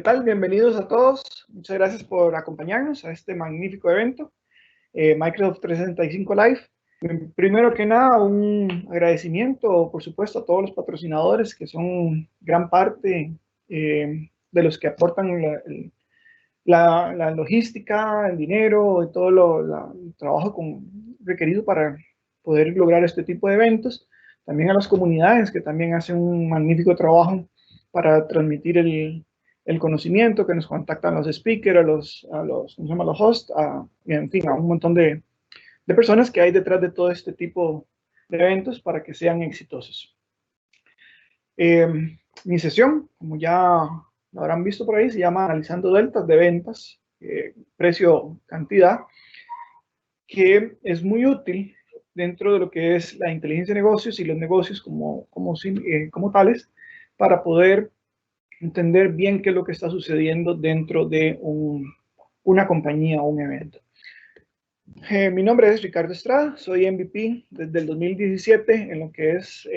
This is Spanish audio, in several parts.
¿Qué tal? Bienvenidos a todos. Muchas gracias por acompañarnos a este magnífico evento, Microsoft 365 Live. Primero que nada, un agradecimiento, por supuesto, a todos los patrocinadores que son gran parte de los que aportan la logística, el dinero y todo el trabajo requerido para poder lograr este tipo de eventos. También a las comunidades que también hacen un magnífico trabajo para transmitir el conocimiento, que nos contactan los speakers, ¿cómo se llama? Los hosts, y en fin, a un montón de personas que hay detrás de todo este tipo de eventos para que sean exitosos. Mi sesión, como ya lo habrán visto por ahí, se llama Analizando Deltas de Ventas, Precio-Cantidad, que es muy útil dentro de lo que es la inteligencia de negocios y los negocios como tales, para poder entender bien qué es lo que está sucediendo dentro de una compañía o un evento. Mi nombre es Ricardo Estrada, soy MVP desde el 2017 en lo que es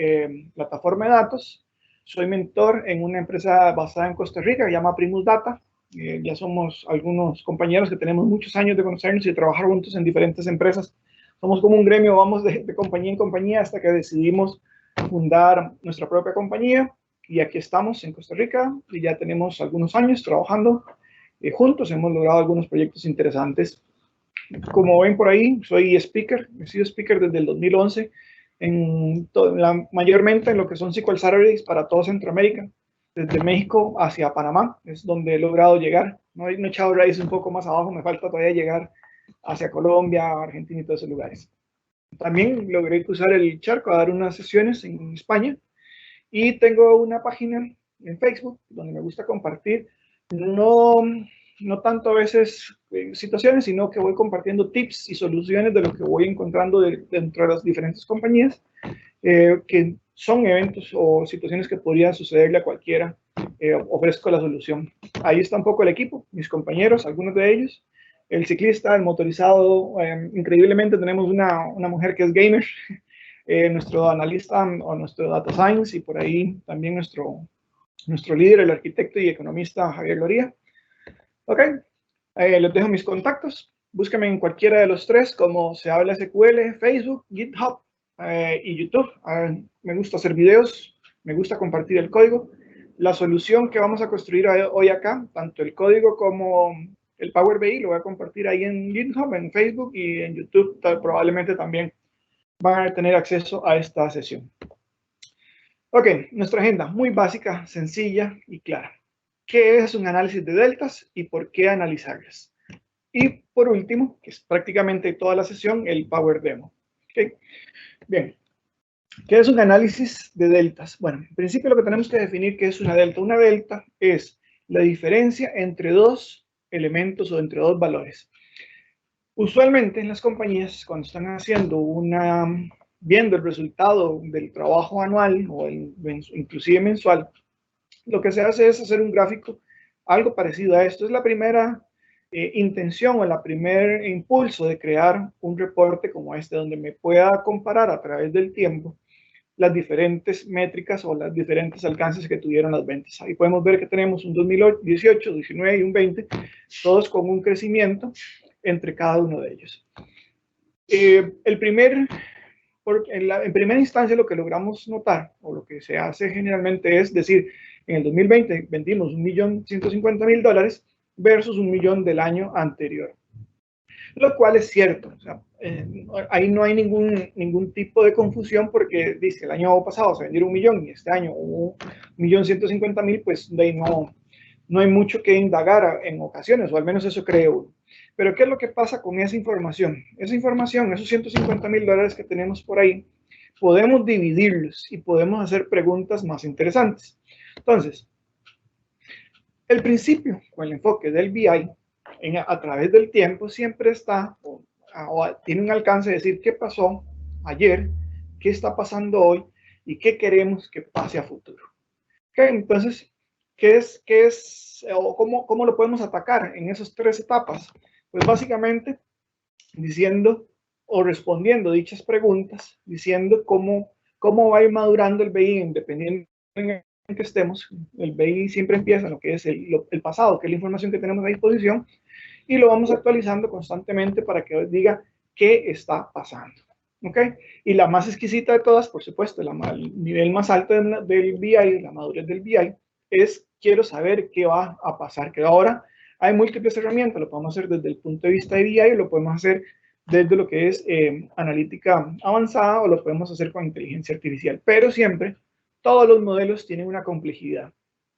plataforma de datos. Soy mentor en una empresa basada en Costa Rica que se llama Primus Data. Ya somos algunos compañeros que tenemos muchos años de conocernos y de trabajar juntos en diferentes empresas. Somos como un gremio, vamos de compañía en compañía hasta que decidimos fundar nuestra propia compañía. Y aquí estamos en Costa Rica y ya tenemos algunos años trabajando juntos. Hemos logrado algunos proyectos interesantes. Como ven por ahí, soy speaker, he sido speaker desde el 2011, mayormente en lo que son SQL Saturdays para todo Centroamérica, desde México hacia Panamá, es donde he logrado llegar. No he echado raíces un poco más abajo, me falta todavía llegar hacia Colombia, Argentina y todos esos lugares. También logré cruzar el charco a dar unas sesiones en España y tengo una página en Facebook donde me gusta compartir, no tanto a veces situaciones, sino que voy compartiendo tips y soluciones de lo que voy encontrando dentro de las diferentes compañías, que son eventos o situaciones que podrían sucederle a cualquiera. Ofrezco la solución. Ahí está un poco el equipo, mis compañeros, algunos de ellos. El ciclista, el motorizado, increíblemente tenemos una mujer que es gamer, nuestro analista o nuestro data science, y por ahí también nuestro líder, el arquitecto y economista Javier Loría. Ok, les dejo mis contactos. Búsquenme en cualquiera de los tres como Se Habla SQL, Facebook, GitHub y YouTube. Me gusta hacer videos, me gusta compartir el código. La solución que vamos a construir hoy acá, tanto el código como el Power BI, lo voy a compartir ahí en GitHub, en Facebook y en YouTube. Probablemente también van a tener acceso a esta sesión. Ok, nuestra agenda muy básica, sencilla y clara. ¿Qué es un análisis de deltas y por qué analizarlas? Y por último, que es prácticamente toda la sesión, el Power Demo. Okay. Bien, ¿qué es un análisis de deltas? Bueno, en principio lo que tenemos que definir qué es una delta. Una delta es la diferencia entre dos elementos o entre dos valores. Usualmente en las compañías, cuando están haciendo viendo el resultado del trabajo anual o inclusive mensual, lo que se hace es hacer un gráfico algo parecido a esto. Es la primera intención o el primer impulso de crear un reporte como este, donde me pueda comparar a través del tiempo las diferentes métricas o los diferentes alcances que tuvieron las ventas. Ahí podemos ver que tenemos un 2018, 19 y un 20, todos con un crecimiento entre cada uno de ellos. En primera instancia, lo que logramos notar, o lo que se hace generalmente, es decir, en el 2020 vendimos $1.150.000 versus $1 millón del año anterior. Lo cual es cierto. O sea, ahí no hay ningún tipo de confusión, porque dice el año pasado se vendieron 1 millón y este año hubo 1.150.000, pues de ahí no hay mucho que indagar en ocasiones, o al menos eso creo. Pero ¿qué es lo que pasa con esa información? Esa información, esos $150.000 que tenemos por ahí, podemos dividirlos y podemos hacer preguntas más interesantes. Entonces, el principio o el enfoque del BI a través del tiempo siempre está o tiene un alcance de decir qué pasó ayer, qué está pasando hoy y qué queremos que pase a futuro. Okay, entonces, ¿qué es o cómo lo podemos atacar en esas tres etapas? Pues básicamente diciendo o respondiendo dichas preguntas, diciendo cómo va a ir madurando el BI, dependiendo en que estemos, el BI siempre empieza en lo que es el pasado, que es la información que tenemos a disposición, y lo vamos actualizando constantemente para que diga qué está pasando. ¿Ok? Y la más exquisita de todas, por supuesto, el nivel más alto del BI, la madurez del BI, es quiero saber qué va a pasar, que ahora hay múltiples herramientas, lo podemos hacer desde el punto de vista de BI, lo podemos hacer desde lo que es analítica avanzada o lo podemos hacer con inteligencia artificial, pero siempre todos los modelos tienen una complejidad.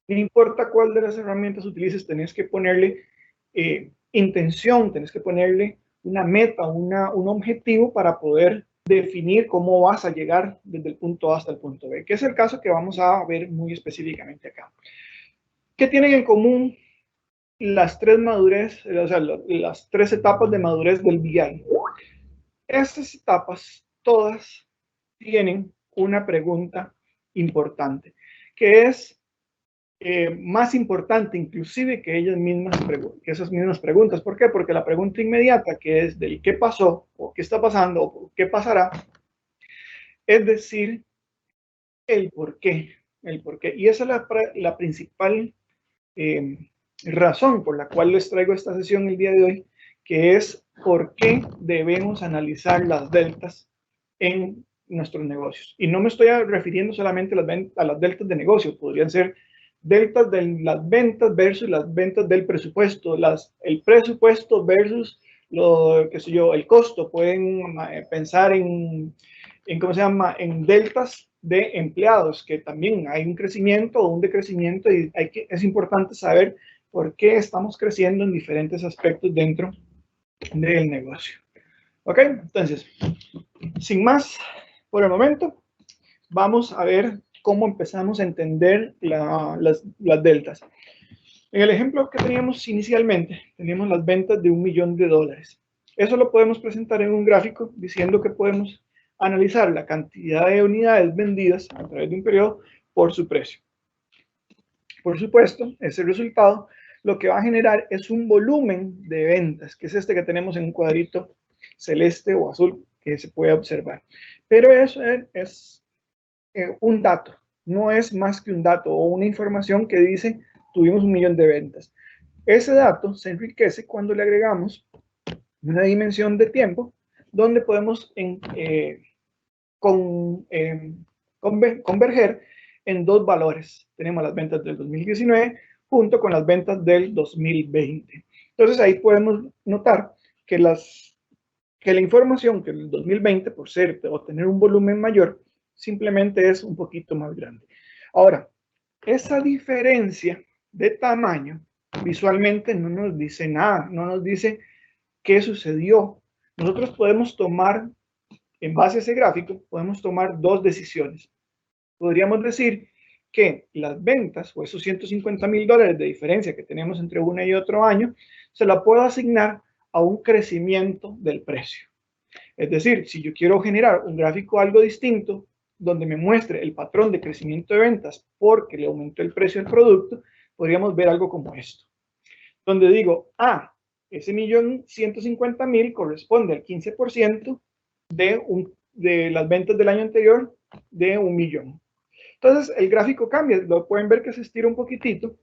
No importa cuál de las herramientas utilices, tenés que ponerle intención, tenés que ponerle una meta, un objetivo para poder definir cómo vas a llegar desde el punto A hasta el punto B, que es el caso que vamos a ver muy específicamente acá. ¿Qué tienen en común las tres madurez, o sea, las tres etapas de madurez del BI? Estas etapas todas tienen una pregunta importante, que es más importante inclusive que ellas mismas, que esas mismas preguntas. ¿Por qué? Porque la pregunta inmediata, que es del qué pasó, o qué está pasando, o qué pasará, es decir, el por qué, el por qué. Y esa es la principal eh, razón por la cual les traigo esta sesión el día de hoy, que es por qué debemos analizar las deltas en nuestros negocios. Y no me estoy refiriendo solamente a las deltas de negocio, podrían ser deltas de las ventas versus las ventas del presupuesto, el presupuesto versus qué sé yo, el costo. Pueden pensar ¿cómo se llama? En deltas de empleados, que también hay un crecimiento o un decrecimiento y es importante saber por qué estamos creciendo en diferentes aspectos dentro del negocio. ¿Ok? Entonces, sin más por el momento, vamos a ver cómo empezamos a entender las deltas. En el ejemplo que teníamos inicialmente, teníamos las ventas de $1.000.000. Eso lo podemos presentar en un gráfico diciendo que podemos analizar la cantidad de unidades vendidas a través de un periodo por su precio. Por supuesto, ese resultado lo que va a generar es un volumen de ventas, que es este que tenemos en un cuadrito celeste o azul que se puede observar. Pero eso es un dato, no es más que un dato o una información que dice tuvimos 1.000.000 de ventas. Ese dato se enriquece cuando le agregamos una dimensión de tiempo donde podemos converger en dos valores. Tenemos las ventas del 2019 junto con las ventas del 2020. Entonces ahí podemos notar que la información que el 2020, por ser o tener un volumen mayor, simplemente es un poquito más grande. Ahora, esa diferencia de tamaño visualmente no nos dice nada, no nos dice qué sucedió. Nosotros podemos tomar, en base a ese gráfico, podemos tomar dos decisiones. Podríamos decir que las ventas o esos $150.000 de diferencia que tenemos entre uno y otro año, se la puedo asignar a un crecimiento del precio. Es decir, si yo quiero generar un gráfico algo distinto, donde me muestre el patrón de crecimiento de ventas porque le aumentó el precio del producto, podríamos ver algo como esto. Donde digo, ese 1.150.000 corresponde al 15% de las ventas del año anterior de 1.000.000. Entonces, el gráfico cambia, lo pueden ver que se estira un poquitito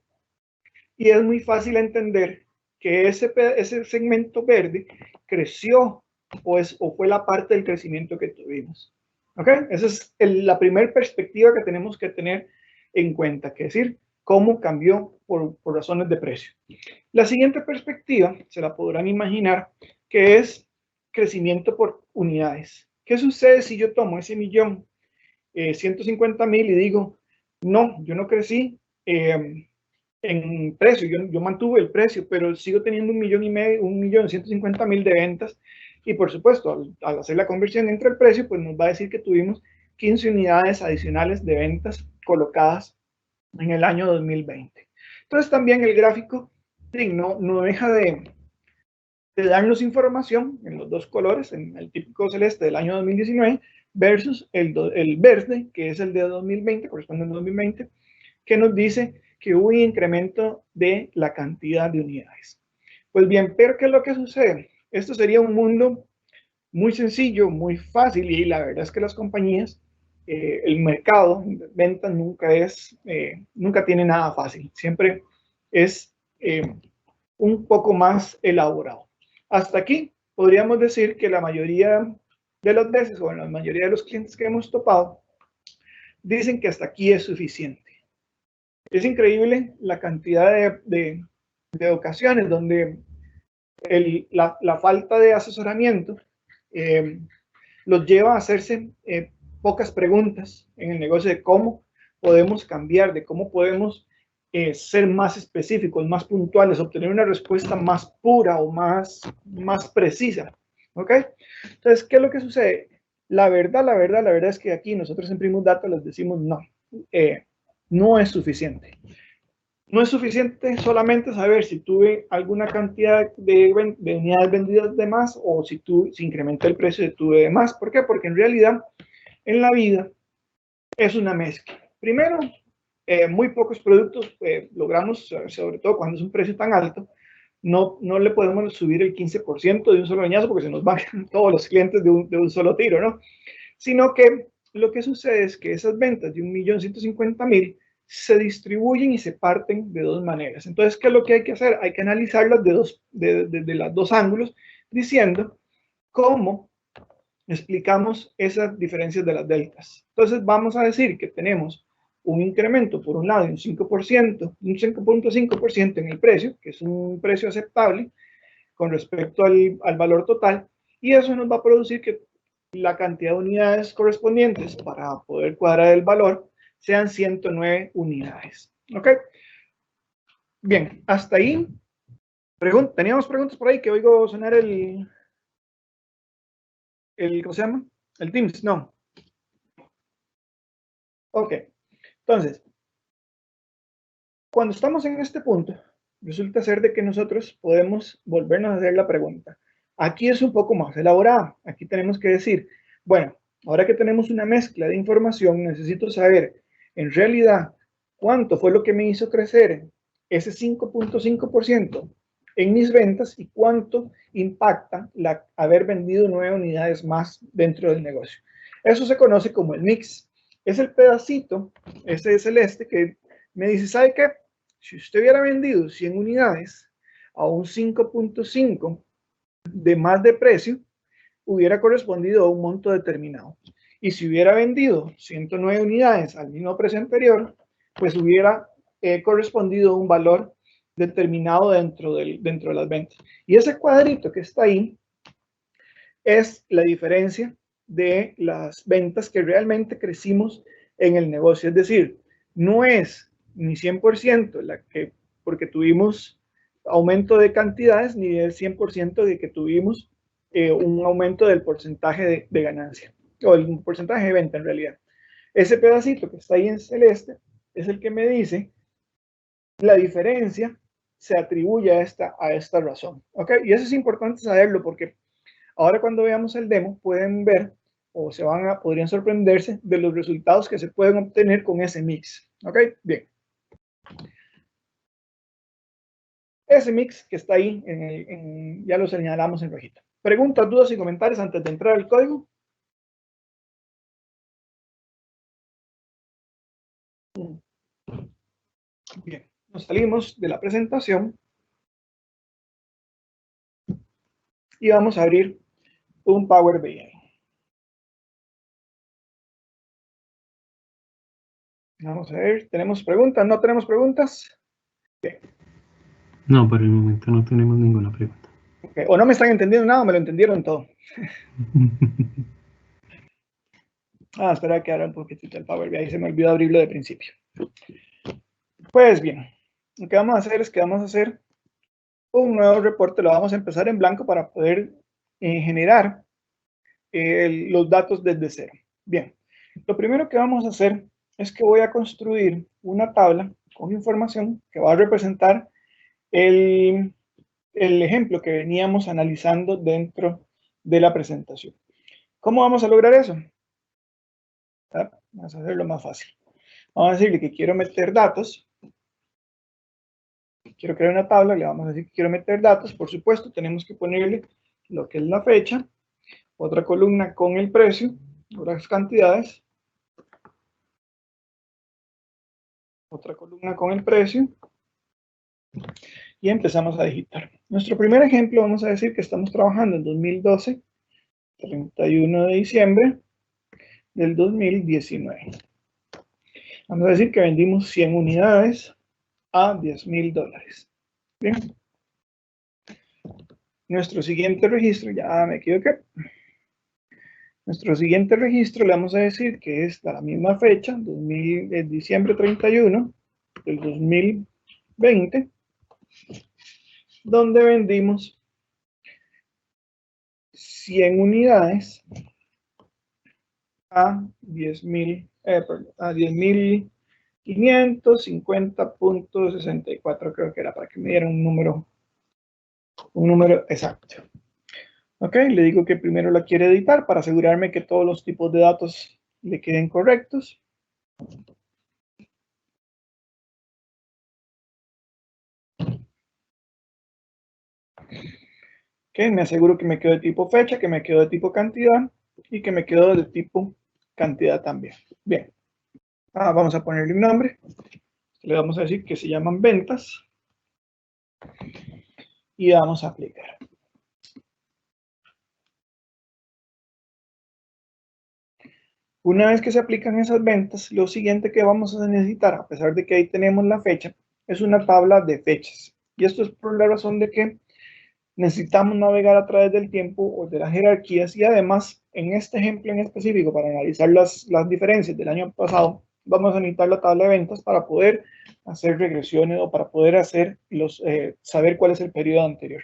y es muy fácil entender que ese segmento verde creció o fue la parte del crecimiento que tuvimos. ¿Ok? Esa es la primera perspectiva que tenemos que tener en cuenta, que es decir, cómo cambió por razones de precio. La siguiente perspectiva se la podrán imaginar, que es crecimiento por unidades. ¿Qué sucede si yo tomo ese 1.150.000 y digo, no, yo no crecí en precio, yo mantuve el precio, pero sigo teniendo 1.150.000 de ventas y por supuesto al hacer la conversión entre el precio, pues nos va a decir que tuvimos 15 unidades adicionales de ventas colocadas en el año 2020. Entonces también el gráfico no deja de darnos información en los dos colores, en el típico celeste del año 2019 versus el verde, que es el de 2020, corresponde al 2020, que nos dice que hubo un incremento de la cantidad de unidades. Pues bien, pero ¿qué es lo que sucede? Esto sería un mundo muy sencillo, muy fácil, y la verdad es que las compañías el mercado de ventas nunca tiene nada fácil, siempre es un poco más elaborado. Hasta aquí podríamos decir que la mayoría de las veces, o en la mayoría de los clientes que hemos topado, dicen que hasta aquí es suficiente. Es increíble la cantidad de ocasiones donde la falta de asesoramiento los lleva a hacerse pocas preguntas en el negocio de cómo podemos cambiar, de cómo podemos ser más específicos, más puntuales, obtener una respuesta más pura o más precisa. ¿Ok? Entonces, ¿qué es lo que sucede? La verdad es que aquí nosotros en Primus Data les decimos no, no es suficiente. No es suficiente solamente saber si tuve alguna cantidad de unidades vendidas de más o si incrementé el precio de tuve de más. ¿Por qué? Porque en realidad en la vida es una mezcla. Primero, muy pocos productos logramos, sobre todo cuando es un precio tan alto, no le podemos subir el 15% de un solo leñazo porque se nos van todos los clientes de un solo tiro, ¿no? Sino que lo que sucede es que esas ventas de 1.150.000 se distribuyen y se parten de dos maneras. Entonces, ¿qué es lo que hay que hacer? Hay que analizarlas de los dos ángulos, diciendo cómo explicamos esas diferencias de las deltas. Entonces, vamos a decir que tenemos un incremento, por un lado, de un 5%, un 5.5% en el precio, que es un precio aceptable con respecto al valor total, y eso nos va a producir que la cantidad de unidades correspondientes para poder cuadrar el valor sean 109 unidades. ¿Ok? Bien, hasta ahí. Teníamos preguntas por ahí que oigo sonar ¿cómo se llama? El Teams, no. Ok, entonces, cuando estamos en este punto, resulta ser de que nosotros podemos volvernos a hacer la pregunta. Aquí es un poco más elaborada. Aquí tenemos que decir, bueno, ahora que tenemos una mezcla de información, necesito saber en realidad cuánto fue lo que me hizo crecer ese 5.5% en mis ventas y cuánto impacta haber vendido 9 unidades más dentro del negocio. Eso se conoce como el mix. Es el pedacito, ese celeste, que me dice, ¿sabe qué? Si usted hubiera vendido 100 unidades a un 5.5 de más de precio, hubiera correspondido a un monto determinado. Y si hubiera vendido 109 unidades al mismo precio anterior, pues hubiera correspondido a un valor determinado dentro de las ventas. Y ese cuadrito que está ahí es la diferencia de las ventas que realmente crecimos en el negocio. Es decir, no es ni 100% porque tuvimos aumento de cantidades, ni el 100% de que tuvimos un aumento del porcentaje de ganancia, o el porcentaje de venta en realidad. Ese pedacito que está ahí en celeste es el que me dice la diferencia se atribuye a esta razón. ¿Ok? Y eso es importante saberlo porque ahora cuando veamos el demo pueden ver o podrían sorprenderse de los resultados que se pueden obtener con ese mix. ¿Ok? Bien. Ese mix que está ahí, ya lo señalamos en rojito. Preguntas, dudas y comentarios antes de entrar al código. Bien, nos salimos de la presentación y vamos a abrir un Power BI. Vamos a ver, ¿tenemos preguntas? ¿No tenemos preguntas? Bien. No, por el momento no tenemos ninguna pregunta. Okay. O no me están entendiendo nada o me lo entendieron todo. Espera que abra un poquitito el Power BI, se me olvidó abrirlo de principio. Pues bien, lo que vamos a hacer es que vamos a hacer un nuevo reporte, lo vamos a empezar en blanco para poder generar los datos desde cero. Bien, lo primero que vamos a hacer es que voy a construir una tabla con información que va a representar el ejemplo que veníamos analizando dentro de la presentación. ¿Cómo vamos a lograr eso? Vamos a hacerlo más fácil. Vamos a decirle que quiero meter datos. Quiero crear una tabla, le vamos a decir que quiero meter datos. Por supuesto, tenemos que ponerle lo que es la fecha, otra columna con el precio, las cantidades, otra columna con el precio y empezamos a digitar. Nuestro primer ejemplo, vamos a decir que estamos trabajando en 2012, 31 de diciembre del 2019. Vamos a decir que vendimos 100 unidades a $10,000. Bien. Nuestro siguiente registro, ya me equivoqué. Nuestro siguiente registro le vamos a decir que es a la misma fecha, diciembre 31 del 2020, donde vendimos 100 unidades a 10,550.64, creo que era, para que me dieran un número exacto. Ok, le digo que primero la quiere editar para asegurarme que todos los tipos de datos le queden correctos. Ok, me aseguro que me quedó de tipo fecha, que me quedó de tipo cantidad y que me quedó de tipo cantidad también. Bien, vamos a ponerle un nombre. Le vamos a decir que se llaman ventas y vamos a aplicar. Una vez que se aplican esas ventas, lo siguiente que vamos a necesitar, a pesar de que ahí tenemos la fecha, es una tabla de fechas. Y esto es por la razón de que necesitamos navegar a través del tiempo o de las jerarquías y además, en este ejemplo en específico, para analizar las diferencias del año pasado, vamos a necesitar la tabla de ventas para poder hacer regresiones o para poder hacer saber cuál es el periodo anterior.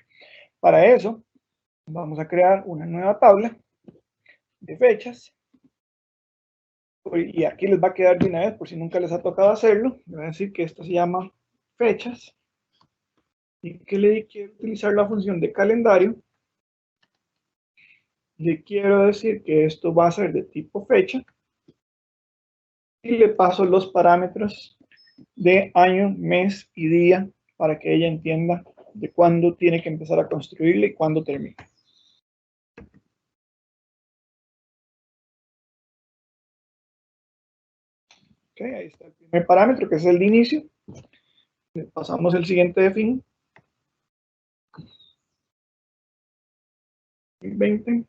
Para eso, vamos a crear una nueva tabla de fechas. Y aquí les va a quedar de una vez, por si nunca les ha tocado hacerlo. Les voy a decir que esto se llama fechas y que le quiero utilizar la función de calendario. Le quiero decir que esto va a ser de tipo fecha y le paso los parámetros de año, mes y día para que ella entienda de cuándo tiene que empezar a construirle y cuándo termina. Ok, ahí está el primer parámetro, que es el de inicio. Le pasamos el siguiente de fin. 20,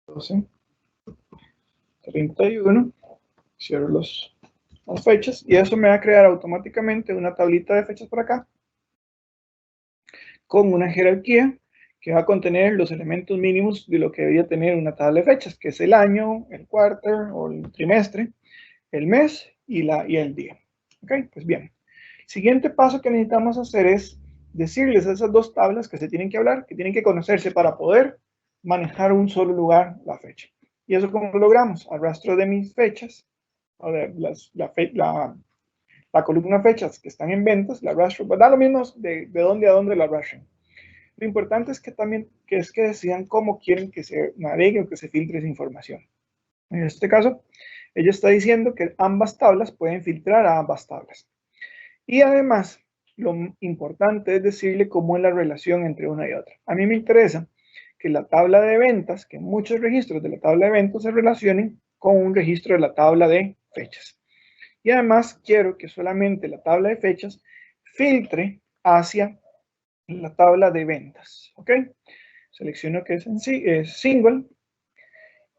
12, 31. Cierro las fechas y eso me va a crear automáticamente una tablita de fechas por acá con una jerarquía que va a contener los elementos mínimos de lo que debería tener una tabla de fechas, que es el año, el quarter o el trimestre, el mes y el día. Ok, pues bien. Siguiente paso que necesitamos hacer es decirles a esas dos tablas que se tienen que hablar, que tienen que conocerse para poder manejar un solo lugar la fecha. ¿Y eso cómo lo logramos? Arrastro de mis fechas, a ver, la columna fechas que están en ventas, la arrastro, da lo mismo de dónde a dónde la arrastren. Lo importante es que también que decidan cómo quieren que se navegue o que se filtre esa información. En este caso, ella está diciendo que ambas tablas pueden filtrar a ambas tablas. Y además, lo importante es decirle cómo es la relación entre una y otra. A mí me interesa que la tabla de ventas, que muchos registros de la tabla de ventas se relacionen con un registro de la tabla de fechas. Y además quiero que solamente la tabla de fechas filtre hacia la tabla de ventas. ¿Ok? Selecciono que es single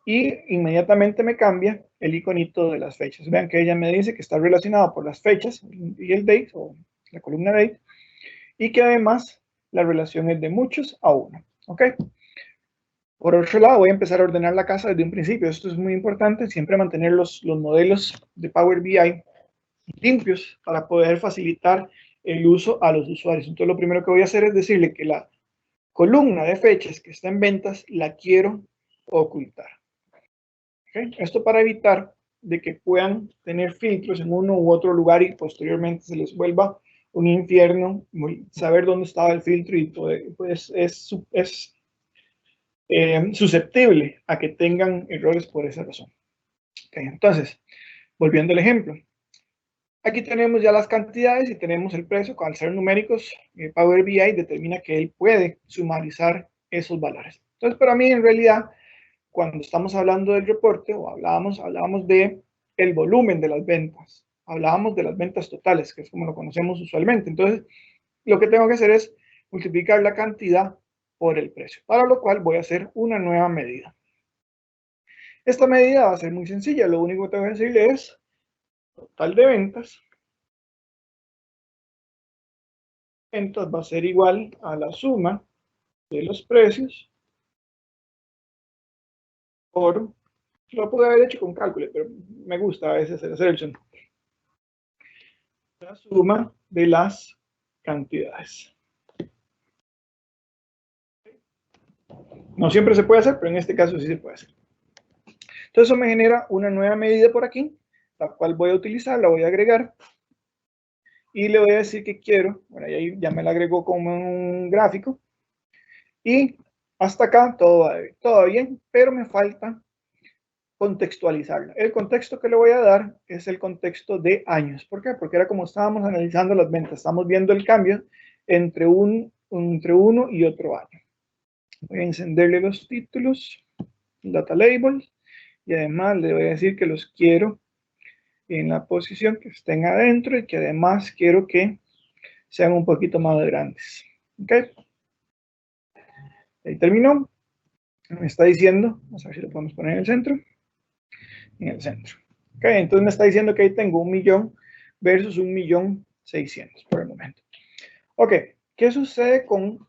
y inmediatamente me cambia el iconito de las fechas. Vean que ella me dice que está relacionado por las fechas y el date o la columna date y que además la relación es de muchos a uno. ¿Ok? Por otro lado, voy a empezar a ordenar la casa desde un principio. Esto es muy importante, siempre mantener los modelos de Power BI limpios para poder facilitar el uso a los usuarios. Entonces, lo primero que voy a hacer es decirle que la columna de fechas que está en ventas la quiero ocultar. ¿Okay? Esto para evitar de que puedan tener filtros en uno u otro lugar y posteriormente se les vuelva un infierno saber dónde estaba el filtro y pues es susceptible a que tengan errores por esa razón. Okay, entonces, volviendo al ejemplo. Aquí tenemos ya las cantidades y tenemos el precio. Al ser numéricos, Power BI determina que él puede sumarizar esos valores. Entonces, para mí, en realidad, cuando estamos hablando del reporte o hablábamos de el volumen de las ventas. Hablábamos de las ventas totales, que es como lo conocemos usualmente. Entonces, lo que tengo que hacer es multiplicar la cantidad por el precio, para lo cual voy a hacer una nueva medida. Esta medida va a ser muy sencilla. Lo único que tengo que decirle es total de ventas. Ventas va a ser igual a la suma de los precios por, lo pude haber hecho con cálculo, pero me gusta a veces hacer el suma. La suma de las cantidades. No siempre se puede hacer, pero en este caso sí se puede hacer. Entonces eso me genera una nueva medida por aquí, la cual voy a utilizar, la voy a agregar. Y le voy a decir que quiero, bueno, ahí ya me la agregó como un gráfico. Y hasta acá todo bien, pero me falta contextualizarla. El contexto que le voy a dar es el contexto de años. ¿Por qué? Porque era como estábamos analizando las ventas. Estamos viendo el cambio entre uno y otro año. Voy a encenderle los títulos, data labels, y además le voy a decir que los quiero en la posición que estén adentro y que además quiero que sean un poquito más grandes. ¿Ok? Ahí terminó. Me está diciendo, vamos a ver si lo podemos poner en el centro. En el centro. ¿Ok? Entonces me está diciendo que ahí tengo 1.000.000 versus 1.600.000 por el momento. Ok, ¿qué sucede con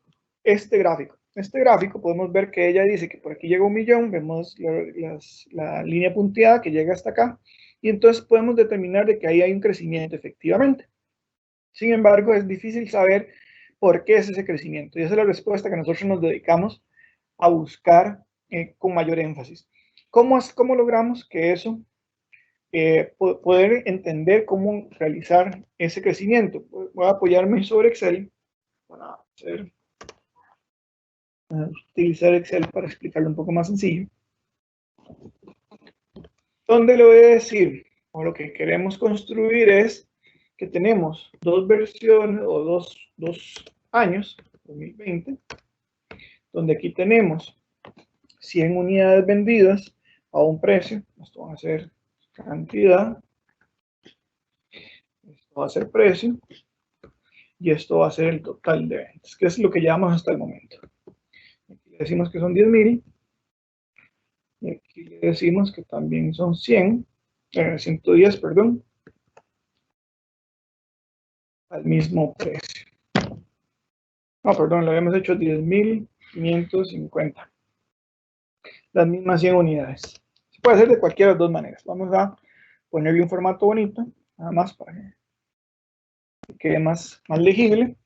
este gráfico? Este gráfico podemos ver que ella dice que por aquí llega 1.000.000, vemos la línea punteada que llega hasta acá, y entonces podemos determinar de que ahí hay un crecimiento efectivamente. Sin embargo, es difícil saber por qué es ese crecimiento, y esa es la respuesta que nosotros nos dedicamos a buscar con mayor énfasis. ¿Cómo logramos que eso, poder entender cómo realizar ese crecimiento? Voy a apoyarme sobre Excel para utilizar Excel para explicarlo un poco más sencillo. Donde le voy a decir, o lo que queremos construir es que tenemos dos versiones o dos años, 2020, donde aquí tenemos 100 unidades vendidas a un precio. Esto va a ser cantidad, esto va a ser precio, y esto va a ser el total de ventas, que es lo que llevamos hasta el momento. Aquí le decimos que son 10.000, y aquí le decimos que también son 110, perdón, al mismo precio. No, perdón, lo habíamos hecho 10.550. Las mismas 100 unidades. Se puede hacer de cualquiera de las dos maneras. Vamos a ponerle un formato bonito, nada más para que quede más legible.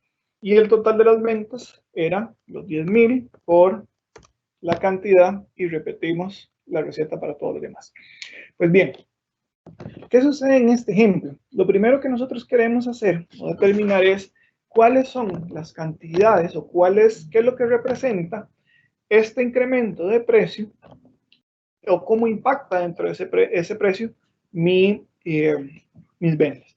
Y el total de las ventas era los 10.000 por la cantidad, y repetimos la receta para todos los demás. Pues bien, ¿qué sucede en este ejemplo? Lo primero que nosotros queremos hacer o determinar es cuáles son las cantidades o qué es lo que representa este incremento de precio o cómo impacta dentro de ese precio mis ventas.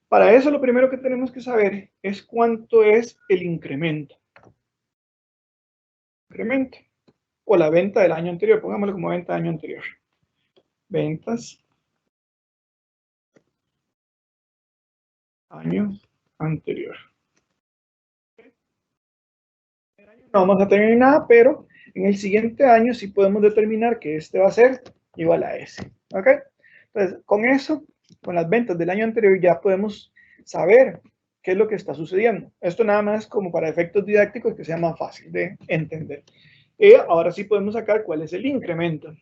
Para eso lo primero que tenemos que saber es cuánto es el incremento. Incremento o la venta del año anterior, pongámoslo como venta del año anterior. Ventas año anterior. No vamos a tener nada, pero en el siguiente año sí podemos determinar que este va a ser igual a ese. ¿Ok? Entonces, con eso, con las ventas del año anterior, ya podemos saber qué es lo que está sucediendo. Esto nada más como para efectos didácticos que sea más fácil de entender. Y ahora sí podemos sacar cuál es el incremento.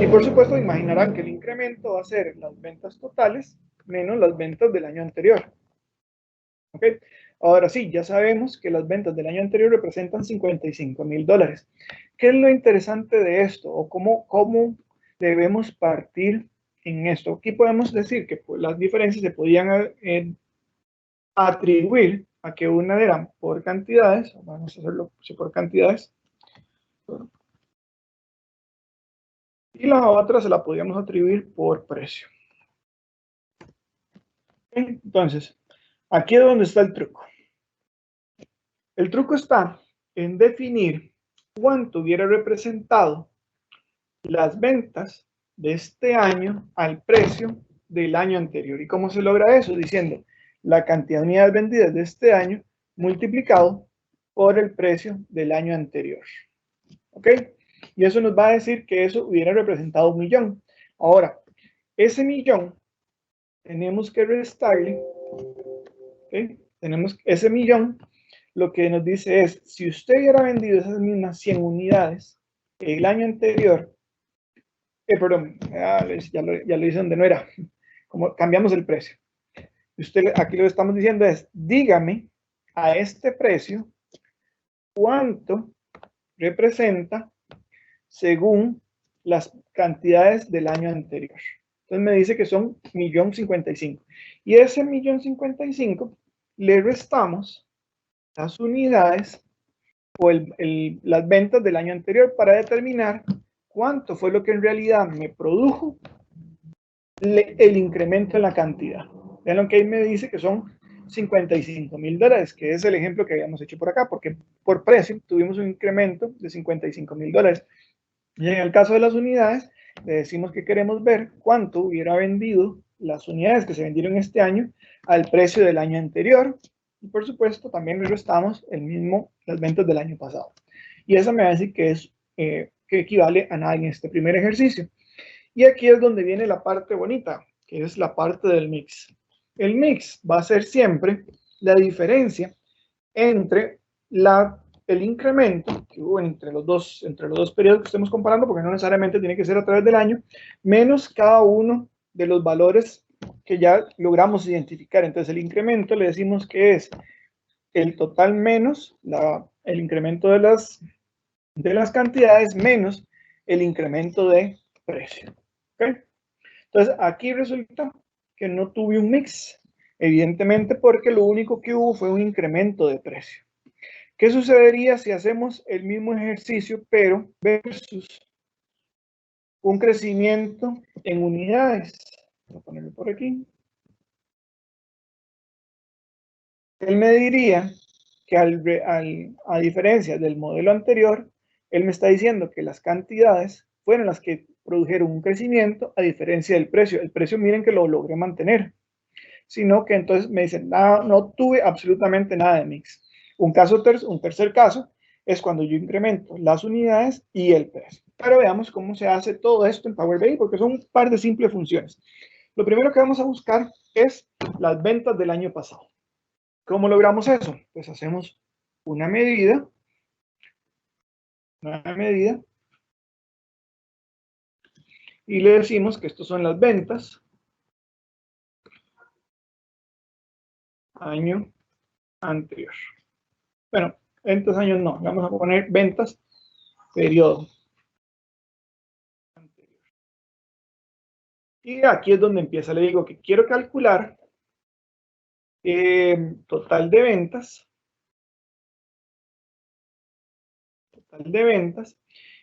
Y por supuesto, imaginarán que el incremento va a ser las ventas totales menos las ventas del año anterior. ¿Ok? Ahora sí, ya sabemos que las ventas del año anterior representan $55,000. ¿Qué es lo interesante de esto? ¿O cómo debemos partir en esto? Aquí podemos decir que pues, las diferencias se podían atribuir a que una era por cantidades. Vamos a hacerlo por cantidades. Y la otra se la podíamos atribuir por precio. Entonces, aquí es donde está el truco. El truco está en definir cuánto hubiera representado las ventas de este año al precio del año anterior. ¿Y cómo se logra eso? Diciendo la cantidad de unidades vendidas de este año multiplicado por el precio del año anterior. ¿Ok? Y eso nos va a decir que eso hubiera representado 1 millón. Ahora, ese millón tenemos que restarle, ¿okay? Tenemos ese millón, lo que nos dice es, si usted hubiera vendido esas mismas 100 unidades el año anterior, perdón, ya lo hice donde no era, como cambiamos el precio. Usted, aquí lo que estamos diciendo es, dígame a este precio cuánto representa según las cantidades del año anterior. Entonces me dice que son 1.055.000. Y ese 1.055.000 le restamos las unidades o las ventas del año anterior para determinar cuánto fue lo que en realidad me produjo el incremento en la cantidad. Vean lo que ahí me dice que son $55.000, que es el ejemplo que habíamos hecho por acá, porque por precio tuvimos un incremento de $55.000. Y en el caso de las unidades, le decimos que queremos ver cuánto hubiera vendido las unidades que se vendieron este año al precio del año anterior. Y por supuesto, también le restamos las ventas del año pasado. Y eso me va a decir que equivale a nada en este primer ejercicio. Y aquí es donde viene la parte bonita, que es la parte del mix. El mix va a ser siempre la diferencia entre el incremento que hubo entre los dos periodos que estemos comparando, porque no necesariamente tiene que ser a través del año, menos cada uno de los valores que ya logramos identificar. Entonces el incremento le decimos que es el total menos el incremento de las cantidades menos el incremento de precio. ¿Okay? Entonces aquí resulta que no tuve un mix, evidentemente porque lo único que hubo fue un incremento de precio. ¿Qué sucedería si hacemos el mismo ejercicio, pero versus un crecimiento en unidades? Voy a ponerlo por aquí. Él me diría que a diferencia del modelo anterior, él me está diciendo que las cantidades fueron las que produjeron un crecimiento a diferencia del precio. El precio, miren que lo logré mantener. Sino que entonces me dicen, no tuve absolutamente nada de mix. Un tercer caso es cuando yo incremento las unidades y el precio. Pero veamos cómo se hace todo esto en Power BI, porque son un par de simples funciones. Lo primero que vamos a buscar es las ventas del año pasado. ¿Cómo logramos eso? Pues hacemos una medida, y le decimos que estas son las ventas año anterior. Bueno, ventas años no, vamos a poner ventas periodo. Y aquí es donde empieza, le digo que quiero calcular total de ventas,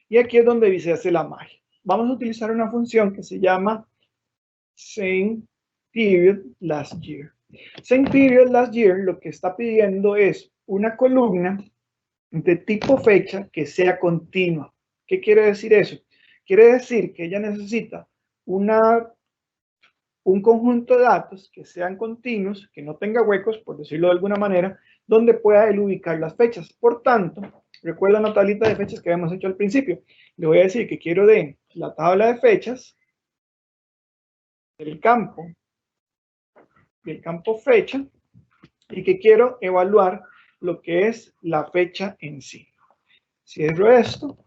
y aquí es donde se hace la magia. Vamos a utilizar una función que se llama Same Period Last Year. Same Period Last Year lo que está pidiendo es una columna de tipo fecha que sea continua. ¿Qué quiere decir eso? Quiere decir que ella necesita un conjunto de datos que sean continuos, que no tenga huecos, por decirlo de alguna manera, donde pueda él ubicar las fechas. Por tanto, recuerda la tablita de fechas que habíamos hecho al principio. Le voy a decir que quiero de la tabla de fechas del campo fecha, y que quiero evaluar lo que es la fecha en sí. Cierro esto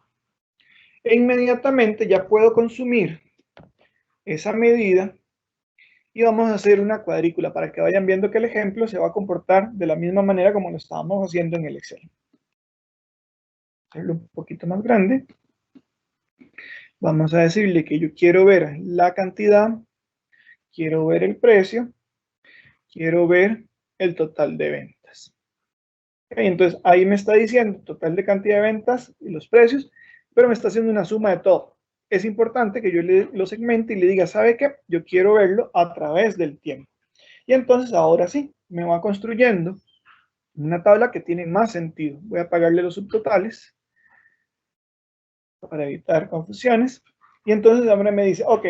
e inmediatamente ya puedo consumir esa medida y vamos a hacer una cuadrícula para que vayan viendo que el ejemplo se va a comportar de la misma manera como lo estábamos haciendo en el Excel. Hacerlo un poquito más grande. Vamos a decirle que yo quiero ver la cantidad, quiero ver el precio, quiero ver el total de ventas. Okay, entonces ahí me está diciendo total de cantidad de ventas y los precios, pero me está haciendo una suma de todo. Es importante que yo lo segmente y le diga, ¿sabe qué? Yo quiero verlo a través del tiempo. Y entonces ahora sí, me va construyendo una tabla que tiene más sentido. Voy a apagarle los subtotales para evitar confusiones. Y entonces ahora me dice, ok,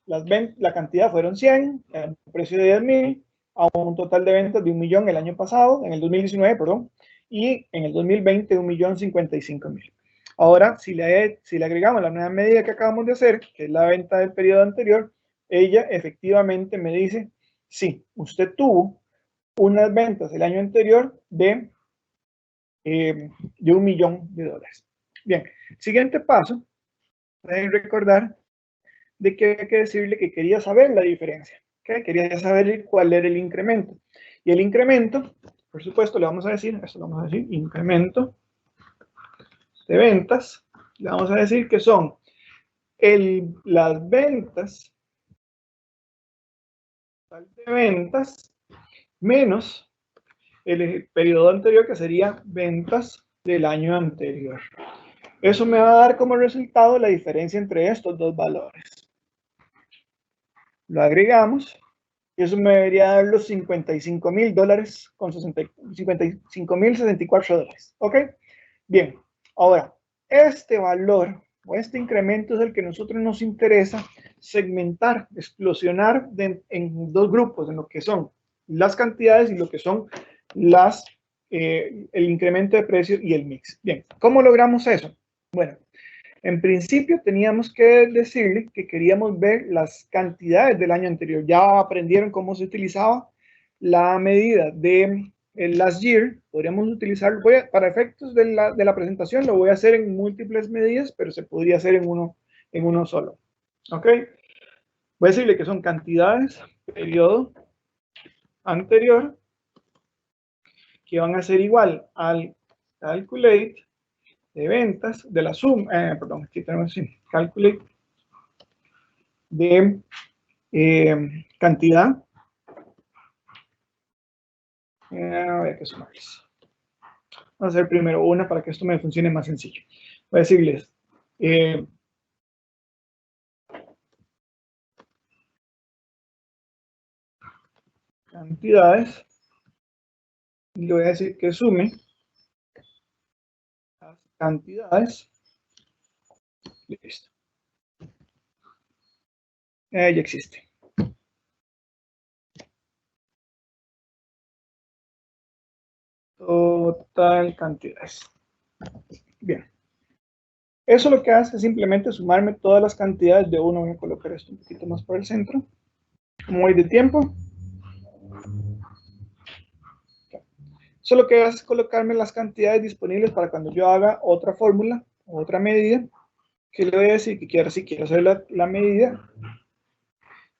la cantidad fueron 100, el precio de 10.000, a un total de ventas de 1 millón el año pasado, en el 2019, perdón, y en el 2020 1.055.000. Ahora, si le agregamos la nueva medida que acabamos de hacer, que es la venta del periodo anterior, ella efectivamente me dice, sí, usted tuvo unas ventas el año anterior de $1 millón. Bien, siguiente paso, pueden recordar de que hay que decirle que quería saber la diferencia, ¿okay? Quería saber cuál era el incremento. Y el incremento, por supuesto, le vamos a decir, esto lo vamos a decir, incremento de ventas, le vamos a decir que son las ventas de ventas menos el periodo anterior, que sería ventas del año anterior. Eso me va a dar como resultado la diferencia entre estos dos valores. Lo agregamos y eso me debería dar los $55.000 con $55.064. ¿Ok? Bien, ahora, este valor o este incremento es el que a nosotros nos interesa segmentar, explosionar en dos grupos, en lo que son las cantidades y lo que son el incremento de precio y el mix. Bien, ¿cómo logramos eso? Bueno, en principio teníamos que decirle que queríamos ver las cantidades del año anterior. Ya aprendieron cómo se utilizaba la medida de el last year. Podríamos utilizarlo para efectos de la presentación. Lo voy a hacer en múltiples medidas, pero se podría hacer en uno solo. ¿Ok? Voy a decirle que son cantidades, periodo anterior, que van a ser igual al calculate de ventas, de la suma, perdón, aquí tenemos así, calculate de cantidad. Habría que sumarles. Vamos a hacer primero una para que esto me funcione más sencillo. Voy a decirles cantidades y le voy a decir que sume las cantidades. Listo. Ya existe. Total cantidades. Bien. Eso lo que hace es simplemente sumarme todas las cantidades de uno. Voy a colocar esto un poquito más por el centro. Como voy de tiempo. Eso lo que hace es colocarme las cantidades disponibles para cuando yo haga otra fórmula, otra medida, que le voy a decir que quiero, si quiero hacer la medida.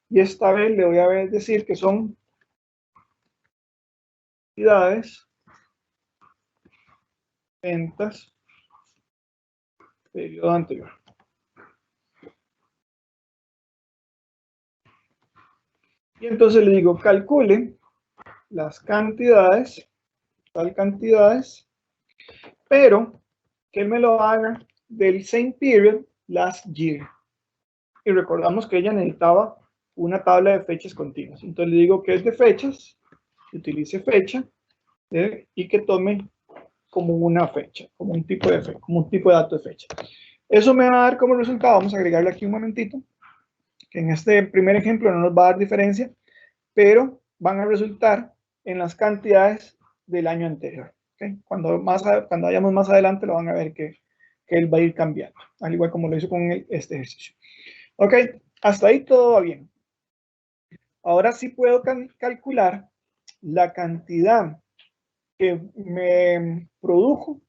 Y esta vez le voy a decir que son cantidades, ventas, periodo anterior. Y entonces le digo, calcule las cantidades, tal cantidades, pero que él me lo haga del same period last year. Y recordamos que ella necesitaba una tabla de fechas continuas. Entonces le digo que es de fechas, que utilice fecha, y que tome como una fecha, como un tipo de fecha, como un tipo de dato de fecha. Eso me va a dar como resultado, vamos a agregarle aquí un momentito, que en este primer ejemplo no nos va a dar diferencia, pero van a resultar en las cantidades del año anterior. ¿Okay? Cuando vayamos más adelante lo van a ver que él va a ir cambiando, al igual como lo hizo con este ejercicio. Ok, hasta ahí todo va bien. Ahora sí puedo calcular la cantidad que me produjo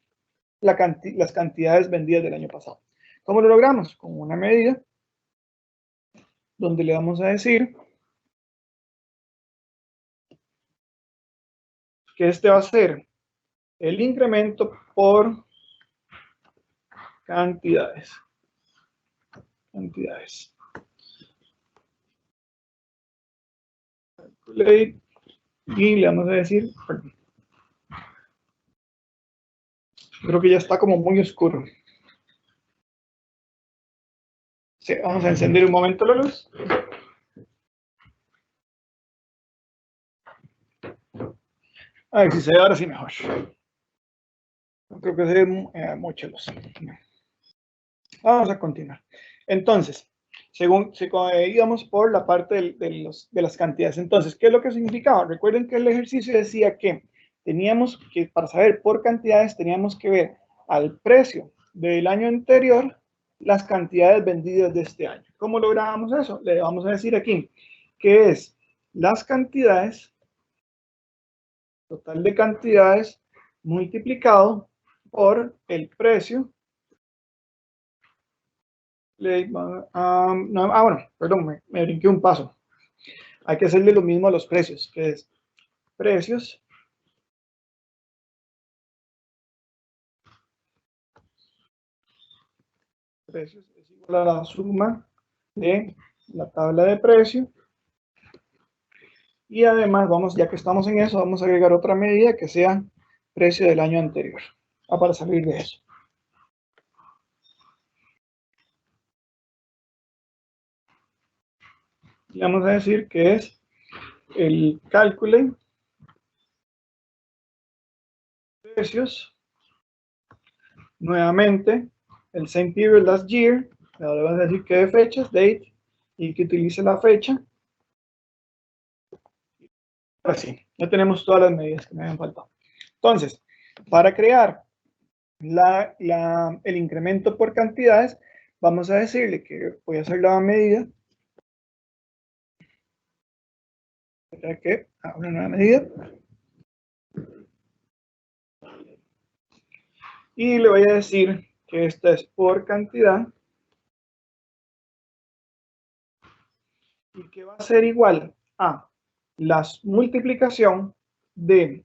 las cantidades vendidas del año pasado. ¿Cómo lo logramos? Con una medida donde le vamos a decir que este va a ser el incremento por cantidades. Calculate, y le vamos a decir, perdón. Creo que ya está como muy oscuro. Sí, vamos a encender un momento la luz. A ver si se ve ahora sí mejor. No creo que se ve mucha luz. Vamos a continuar. Entonces, íbamos por la parte de las cantidades. Entonces, ¿qué es lo que significaba? Recuerden que el ejercicio decía que teníamos que, para saber por cantidades, teníamos que ver al precio del año anterior las cantidades vendidas de este año. ¿Cómo lográbamos eso? Le vamos a decir aquí que es las cantidades, total de cantidades, multiplicado por el precio. Bueno, perdón, me brinqué un paso. Hay que hacerle lo mismo a los precios, que es precios es igual a la suma de la tabla de precio. Y además, ya que estamos en eso, vamos a agregar otra medida que sea precio del año anterior. Para salir de eso. Y vamos a decir que es el calculate precios, nuevamente, el same period last year, ahora vamos a decir que de fechas, date, y que utilice la fecha. Así, ya tenemos todas las medidas que me habían faltado. Entonces, para crear el incremento por cantidades, vamos a decirle que voy a hacer la medida. Una nueva medida. Y le voy a decir que esta es por cantidad. Y que va a ser igual a la multiplicación de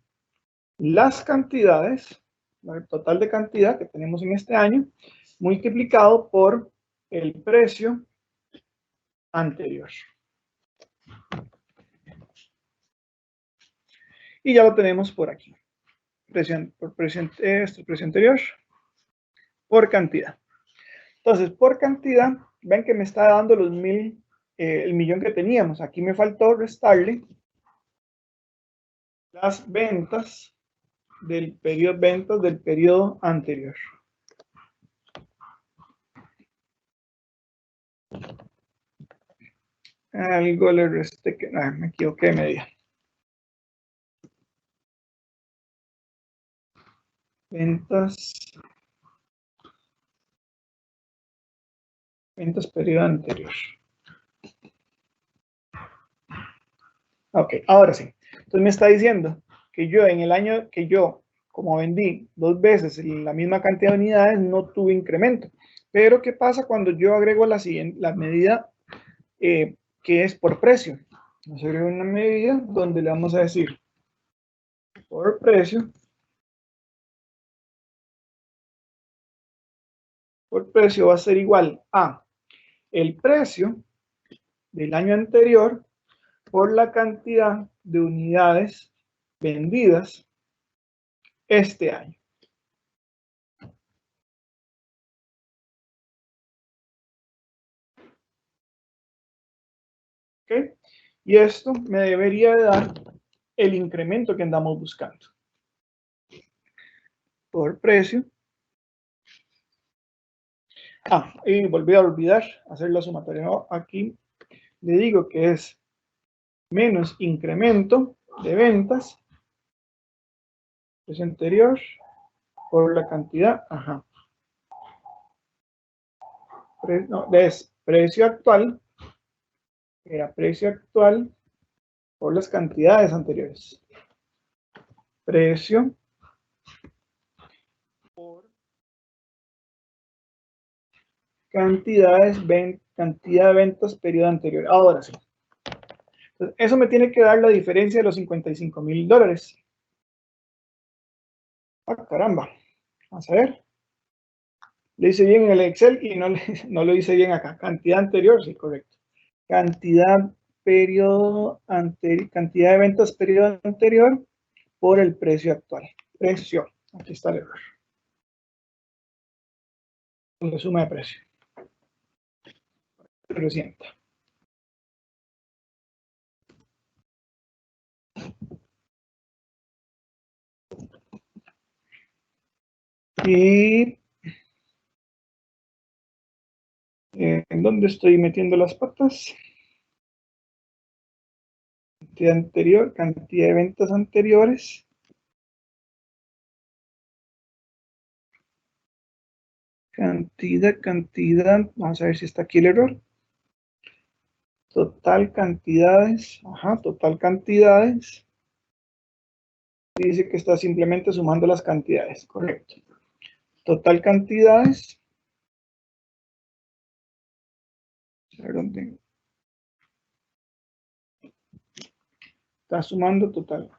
las cantidades, el total de cantidad que tenemos en este año, multiplicado por el precio anterior. Y ya lo tenemos por aquí. Precio anterior por cantidad. Entonces, por cantidad, ven que me está dando los el millón que teníamos. Aquí me faltó restarle las ventas del periodo anterior. Algo le resté que me equivoqué de medida. Ventas periodo anterior. Ok, ahora sí. Entonces me está diciendo que yo en el año que yo, como vendí 2 veces la misma cantidad de unidades, no tuve incremento. Pero ¿qué pasa cuando yo agrego la medida que es por precio? Vamos a agregar una medida donde le vamos a decir por precio. Por precio va a ser igual a el precio del año anterior por la cantidad de unidades vendidas este año. ¿Okay? Y esto me debería de dar el incremento que andamos buscando. Por precio. Y volví a olvidar hacer la sumatoria. Aquí le digo que es menos incremento de ventas, precio anterior, por la cantidad, es precio actual, era precio actual por las cantidades anteriores. Precio por cantidad de ventas periodo anterior. Ahora sí. Entonces, eso me tiene que dar la diferencia de los $55,000. Caramba. Vamos a ver. Lo hice bien en el Excel y no lo hice bien acá. Cantidad anterior, sí, correcto. Cantidad cantidad de ventas periodo anterior por el precio actual. Precio. Aquí está el error. La suma de precio. 300. Y ¿En dónde estoy metiendo las patas? Cantidad anterior, cantidad de ventas anteriores. Cantidad. Vamos a ver si está aquí el error. Total cantidades. Ajá, total cantidades. Dice que está simplemente sumando las cantidades. Correcto. Total cantidades. A ver dónde. Está sumando total.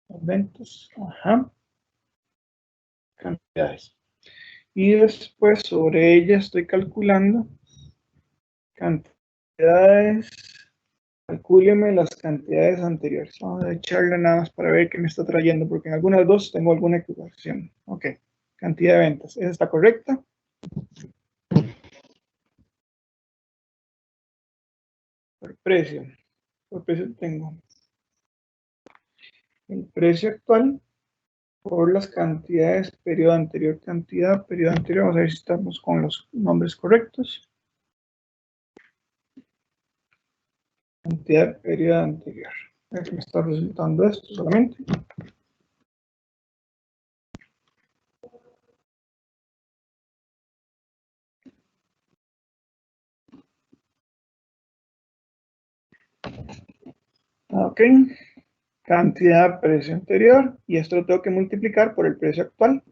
Ventas. Ajá. Cantidades. Y después sobre ella estoy calculando cantidades. Calcúleme las cantidades anteriores. Vamos a echarle nada más para ver qué me está trayendo, porque en algunas dos tengo alguna equivocación. Ok, cantidad de ventas. ¿Esa está correcta? Por precio tengo el precio actual por las cantidades, periodo anterior, cantidad, periodo anterior. Vamos a ver si estamos con los nombres correctos. Cantidad, periodo anterior. A ver que me está resultando esto solamente. Ok. Cantidad, precio anterior. Y esto lo tengo que multiplicar por el precio actual.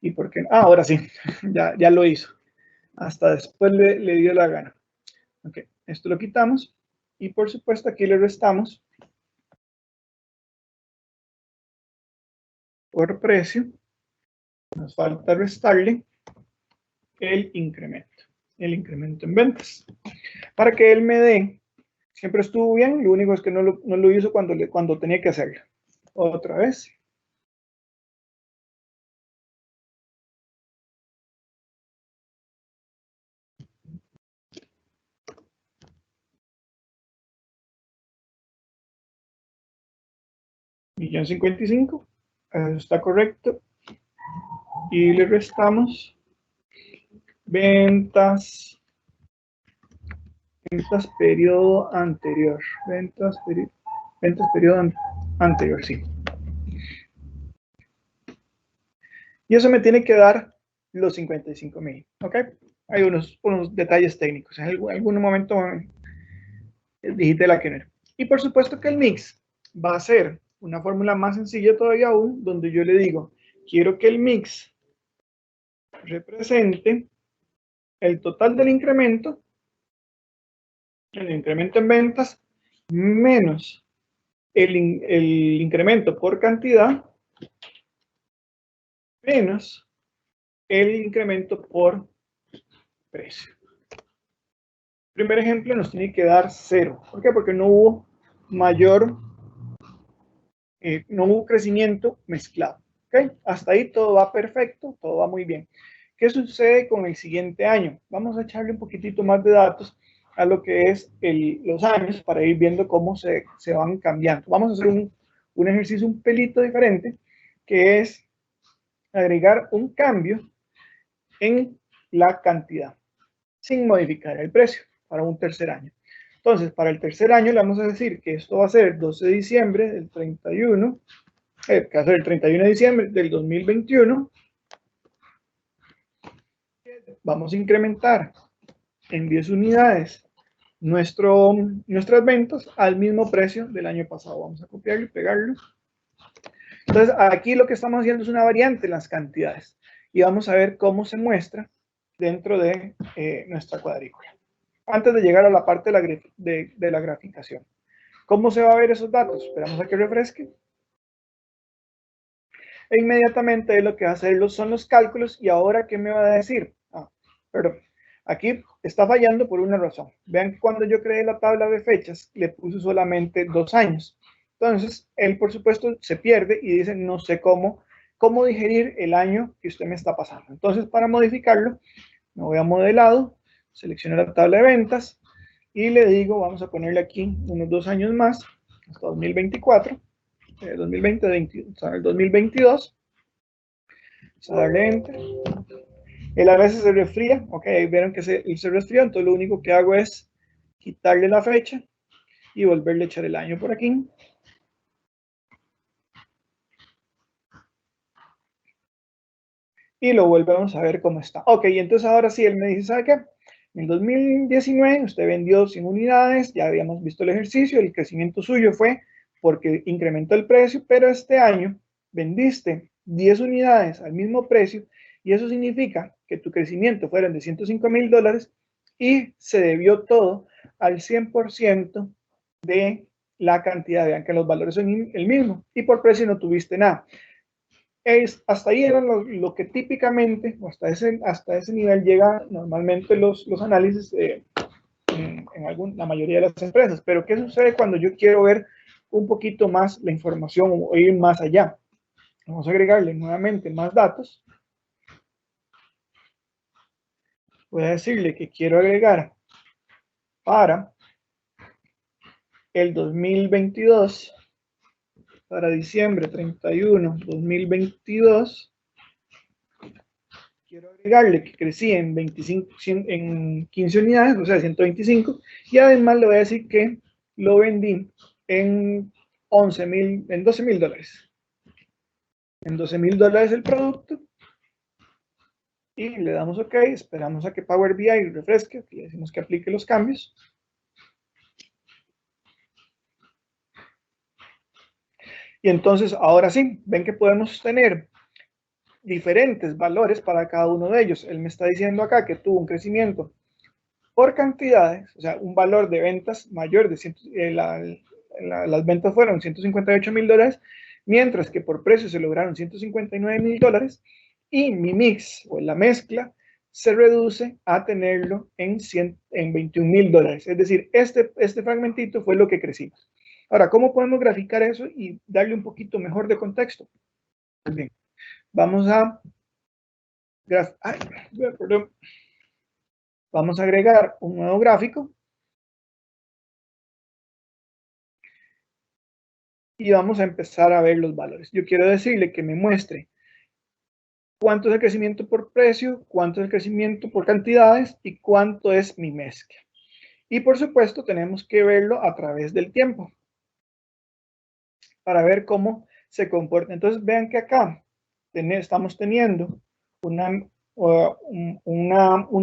¿Y por qué? Ah, ahora sí. ya lo hizo. Hasta después le dio la gana. Ok. Esto lo quitamos. Y por supuesto aquí le restamos por precio. Nos falta restarle el incremento en ventas. Para que él me dé, siempre estuvo bien, lo único es que no lo hizo cuando tenía que hacerlo. Otra vez. $1.055.000, eso está correcto. Y le restamos ventas periodo anterior. Ventas periodo anterior, sí. Y eso me tiene que dar los 55.000, ¿ok? Hay unos detalles técnicos. En algún momento dijiste la que no era. Y por supuesto que el mix va a ser una fórmula más sencilla todavía aún, donde yo le digo, quiero que el mix represente el total del incremento, el incremento en ventas, menos el incremento por cantidad, menos el incremento por precio. Primer ejemplo nos tiene que dar 0. ¿Por qué? Porque no hubo no hubo crecimiento mezclado. ¿Okay? Hasta ahí todo va perfecto, todo va muy bien. ¿Qué sucede con el siguiente año? Vamos a echarle un poquitito más de datos a lo que es los años para ir viendo cómo se van cambiando. Vamos a hacer un ejercicio un pelito diferente, que es agregar un cambio en la cantidad, sin modificar el precio para un tercer año. Entonces, para el tercer año le vamos a decir que esto va a ser 12 de diciembre del 31, que va a ser el 31 de diciembre del 2021. Vamos a incrementar en 10 unidades nuestras ventas al mismo precio del año pasado. Vamos a copiarlo y pegarlo. Entonces, aquí lo que estamos haciendo es una variante en las cantidades. Y vamos a ver cómo se muestra dentro de nuestra cuadrícula. Antes de llegar a la parte de la graficación. ¿Cómo se va a ver esos datos? Esperamos a que refresque. E inmediatamente lo que va a hacer son los cálculos. ¿Y ahora qué me va a decir? Perdón. Aquí está fallando por una razón. Vean que cuando yo creé la tabla de fechas, le puse solamente 2 años. Entonces, él, por supuesto, se pierde y dice, no sé cómo digerir el año que usted me está pasando. Entonces, para modificarlo, me voy a modelado, selecciono la tabla de ventas y le digo, vamos a ponerle aquí unos 2 años más, hasta 2024, 2020, hasta el 2022. Vamos a darle enter. Él a veces se resfría, ok, ahí vieron que él se resfría, entonces lo único que hago es quitarle la fecha y volverle a echar el año por aquí. Y lo volvemos a ver cómo está. Ok, entonces ahora sí, él me dice, ¿sabe qué? En 2019 usted vendió 100 unidades, ya habíamos visto el ejercicio, el crecimiento suyo fue porque incrementó el precio, pero este año vendiste 10 unidades al mismo precio y eso significa que tu crecimiento fueron de $105,000 y se debió todo al 100% de la cantidad. Vean que los valores son el mismo y por precio no tuviste nada. Hasta ahí era lo que típicamente, o hasta ese nivel llega normalmente los análisis en la mayoría de las empresas. Pero ¿qué sucede cuando yo quiero ver un poquito más la información o ir más allá? Vamos a agregarle nuevamente más datos. Voy a decirle que quiero agregar para el 2022, para diciembre 31, 2022. Quiero agregarle que crecí en 15 unidades, o sea, 125, y además le voy a decir que lo vendí en $12,000. En $12,000 el producto, y le damos OK, esperamos a que Power BI refresque, le decimos que aplique los cambios. Y entonces, ahora sí, ven que podemos tener diferentes valores para cada uno de ellos. Él me está diciendo acá que tuvo un crecimiento por cantidades, o sea, un valor de ventas mayor de las ventas fueron $158,000, mientras que por precio se lograron $159,000 y mi mix o la mezcla se reduce a tenerlo en $21,000. Es decir, este fragmentito fue lo que crecimos. Ahora, ¿cómo podemos graficar eso y darle un poquito mejor de contexto? Pues bien, vamos a vamos a agregar un nuevo gráfico y vamos a empezar a ver los valores. Yo quiero decirle que me muestre cuánto es el crecimiento por precio, cuánto es el crecimiento por cantidades y cuánto es mi mezcla. Y por supuesto tenemos que verlo a través del tiempo para ver cómo se comporta. Entonces vean que acá estamos teniendo un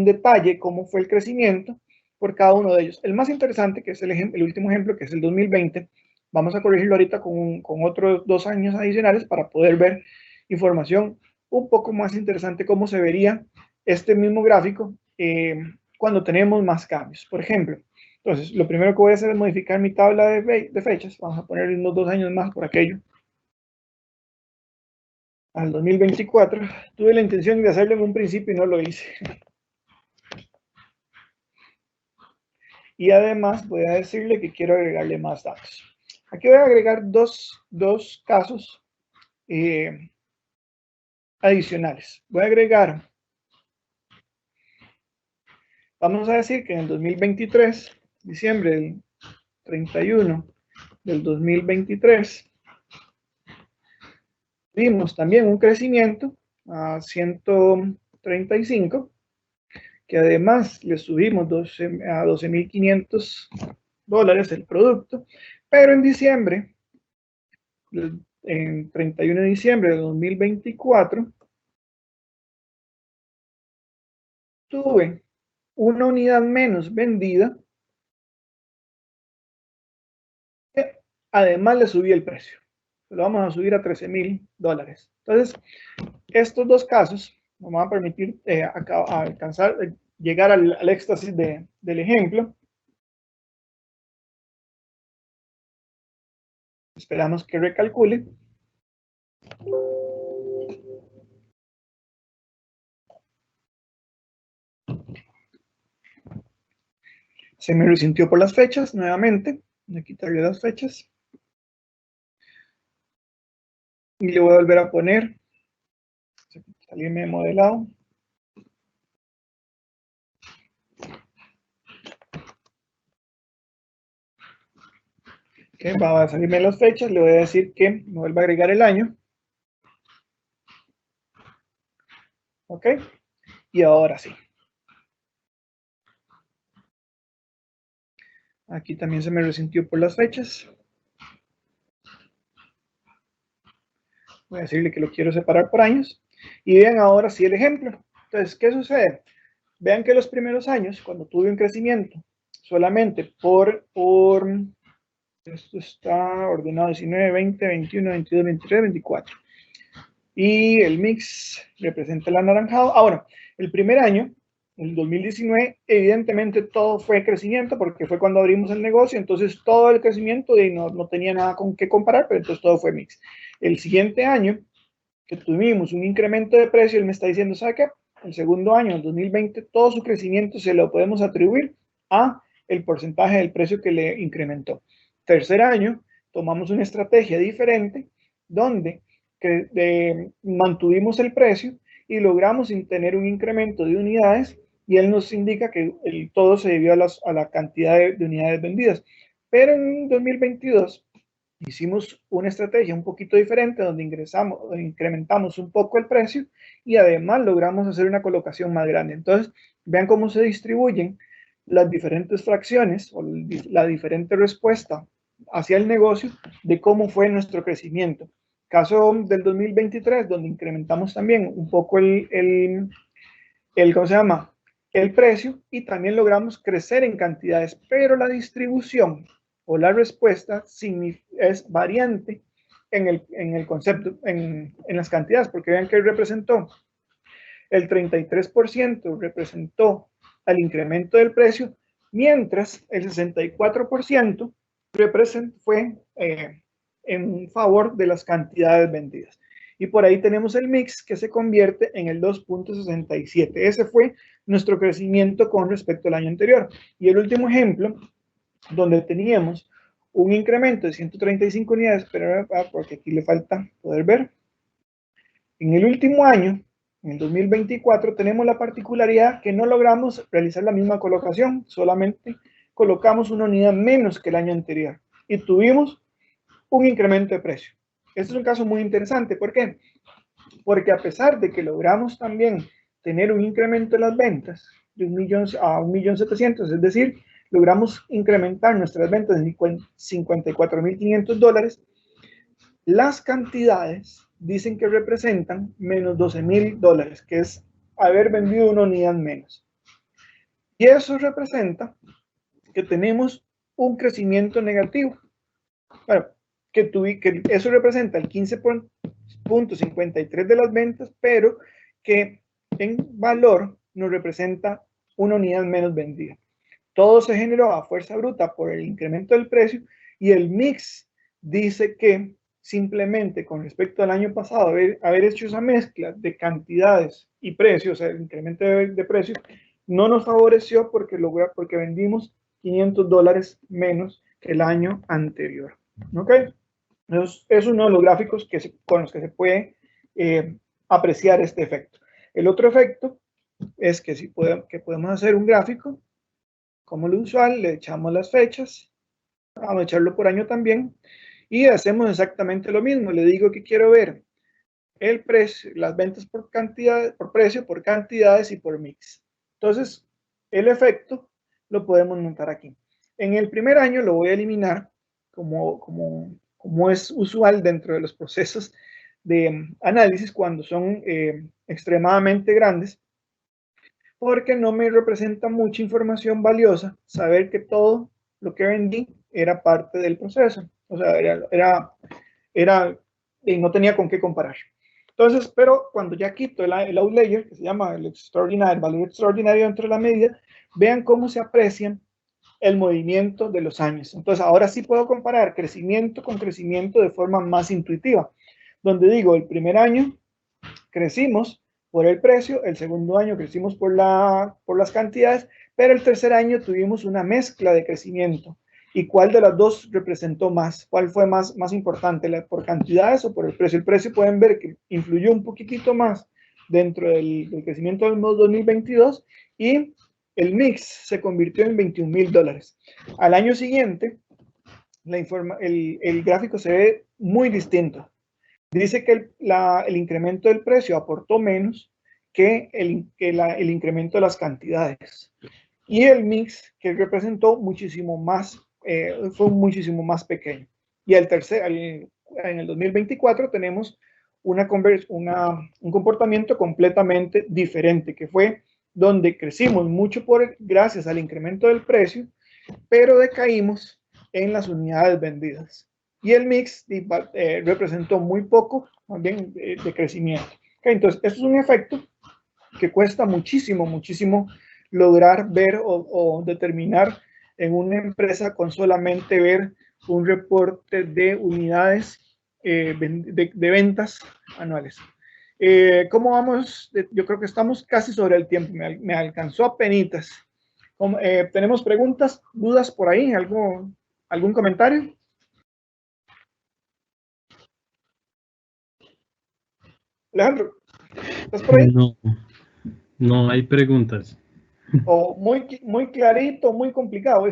detalle, cómo fue el crecimiento por cada uno de ellos. El más interesante, que es el último ejemplo, que es el 2020, vamos a corregirlo ahorita con otros 2 años adicionales para poder ver información un poco más interesante, cómo se vería este mismo gráfico cuando tenemos más cambios. Por ejemplo, entonces, lo primero que voy a hacer es modificar mi tabla de fechas. Vamos a poner unos 2 años más por aquello. Al 2024. Tuve la intención de hacerlo en un principio y no lo hice. Y además voy a decirle que quiero agregarle más datos. Aquí voy a agregar dos casos adicionales. Voy a agregar, vamos a decir que en el 2023, diciembre del 31 del 2023, vimos también un crecimiento a 135, que además le subimos a $12,500 el producto, pero en diciembre, en 31 de diciembre de 2024, tuve una unidad menos vendida, además le subí el precio. Lo vamos a subir a $13,000. Entonces, estos dos casos nos van a permitir llegar al éxtasis del ejemplo. Esperamos que recalcule. Se me resintió por las fechas nuevamente. Voy a quitarle las fechas. Y le voy a volver a poner. Salirme de modelado. Okay, va a salirme las fechas. Le voy a decir que me vuelva a agregar el año. Ok. Y ahora sí. Aquí también se me resintió por las fechas. Voy a decirle que lo quiero separar por años. Y vean ahora sí el ejemplo. Entonces, ¿qué sucede? Vean que los primeros años, cuando tuve un crecimiento solamente esto está ordenado 19, 20, 21, 22, 23, 24. Y el mix representa el anaranjado. Bueno, el primer año, el 2019, evidentemente todo fue crecimiento porque fue cuando abrimos el negocio, entonces todo el crecimiento no tenía nada con qué comparar, pero entonces todo fue mix. El siguiente año, que tuvimos un incremento de precio, él me está diciendo, ¿sabe qué? El segundo año, el 2020, todo su crecimiento se lo podemos atribuir a el porcentaje del precio que le incrementó. Tercer año, tomamos una estrategia diferente donde mantuvimos el precio y logramos tener un incremento de unidades y él nos indica que todo se debió a la cantidad de unidades vendidas. Pero en 2022 hicimos una estrategia un poquito diferente donde incrementamos un poco el precio y además logramos hacer una colocación más grande. Entonces, vean cómo se distribuyen las diferentes fracciones o la diferente respuesta hacia el negocio de cómo fue nuestro crecimiento. Caso del 2023, donde incrementamos también un poco ¿cómo se llama? El precio y también logramos crecer en cantidades, pero la distribución o la respuesta es variante en el concepto, en las cantidades, porque vean que representó el 33% representó al incremento del precio, mientras el 64% fue en favor de las cantidades vendidas. Y por ahí tenemos el mix que se convierte en el 2.67. Ese fue nuestro crecimiento con respecto al año anterior. Y el último ejemplo, donde teníamos un incremento de 135 unidades, pero porque aquí le falta poder ver. En el último año, en el 2024, tenemos la particularidad que no logramos realizar la misma colocación, solamente colocamos una unidad menos que el año anterior y tuvimos un incremento de precio. Este es un caso muy interesante. ¿Por qué? Porque a pesar de que logramos también tener un incremento en las ventas de 1 millón a 1.700.000, es decir, logramos incrementar nuestras ventas en $54.500, las cantidades dicen que representan menos $12.000, que es haber vendido una unidad menos. Y eso representa que tenemos un crecimiento negativo. Bueno, que eso representa el 15.53 de las ventas, pero que en valor nos representa una unidad menos vendida. Todo se generó a fuerza bruta por el incremento del precio y el mix dice que simplemente con respecto al año pasado, haber hecho esa mezcla de cantidades y precios, el incremento de precios, no nos favoreció porque vendimos $500 menos que el año anterior. ¿Ok? Es uno de los gráficos con los que se puede apreciar este efecto. El otro efecto es que podemos hacer un gráfico como lo usual, le echamos las fechas, vamos a echarlo por año también, y hacemos exactamente lo mismo. Le digo que quiero ver el precio, las ventas por cantidad, por precio, por cantidades y por mix. Entonces, el efecto lo podemos montar aquí. En el primer año lo voy a eliminar como es usual dentro de los procesos de análisis cuando son extremadamente grandes, porque no me representa mucha información valiosa saber que todo lo que vendí era parte del proceso. O sea, no tenía con qué comparar. Entonces, pero cuando ya quito el outlier, que se llama el valor extraordinario dentro de la medida, vean cómo se aprecian el movimiento de los años. Entonces, ahora sí puedo comparar crecimiento con crecimiento de forma más intuitiva, donde digo, el primer año crecimos por el precio, el segundo año crecimos por las cantidades, pero el tercer año tuvimos una mezcla de crecimiento. ¿Y cuál de las dos representó más? ¿Cuál fue más importante, por cantidades o por el precio? El precio pueden ver que influyó un poquitito más dentro del crecimiento del 2022 y el mix se convirtió en $21.000. Al año siguiente, el gráfico se ve muy distinto. Dice que el incremento del precio aportó menos que el incremento de las cantidades. Y el mix que representó muchísimo más, fue muchísimo más pequeño. Y en el 2024 tenemos un comportamiento completamente diferente, que fue donde crecimos mucho gracias al incremento del precio, pero decaímos en las unidades vendidas. Y el mix representó muy poco, más bien, de crecimiento. Okay, entonces, esto es un efecto que cuesta muchísimo, muchísimo lograr ver o determinar en una empresa con solamente ver un reporte de unidades de ventas anuales. ¿Cómo vamos? Yo creo que estamos casi sobre el tiempo, me alcanzó a penitas. ¿Tenemos preguntas, dudas por ahí? ¿Algún comentario? Alejandro, ¿estás por ahí? No hay preguntas. O muy clarito, muy complicado.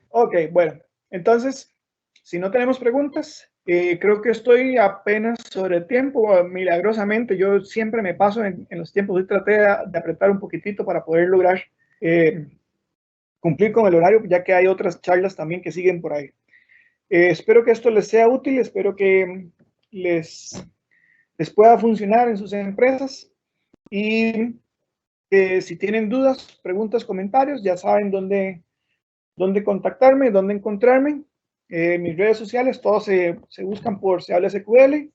Ok, bueno, entonces, si no tenemos preguntas, creo que estoy apenas sobre el tiempo. Milagrosamente, yo siempre me paso en los tiempos. Hoy traté de apretar un poquitito para poder lograr cumplir con el horario, ya que hay otras charlas también que siguen por ahí. Espero que esto les sea útil, espero que les pueda funcionar en sus empresas. Y si tienen dudas, preguntas, comentarios, ya saben dónde contactarme, dónde encontrarme. Mis redes sociales, todos se buscan por Se Habla SQL.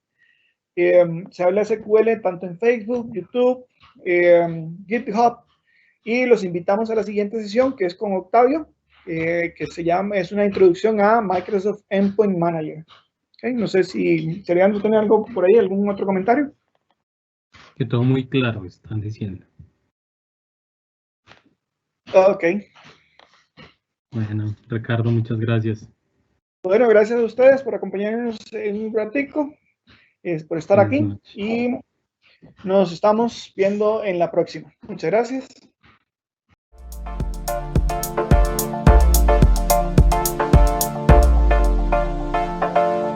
Se Habla SQL tanto en Facebook, YouTube, GitHub. Y los invitamos a la siguiente sesión, que es con Octavio, que es una introducción a Microsoft Endpoint Manager. Okay, no sé si Leandro tiene algo por ahí, algún otro comentario. Que todo muy claro, están diciendo. Ok. Bueno, Ricardo, muchas gracias. Bueno, gracias a ustedes por acompañarnos en un ratico, por estar aquí, y nos estamos viendo en la próxima. Muchas gracias.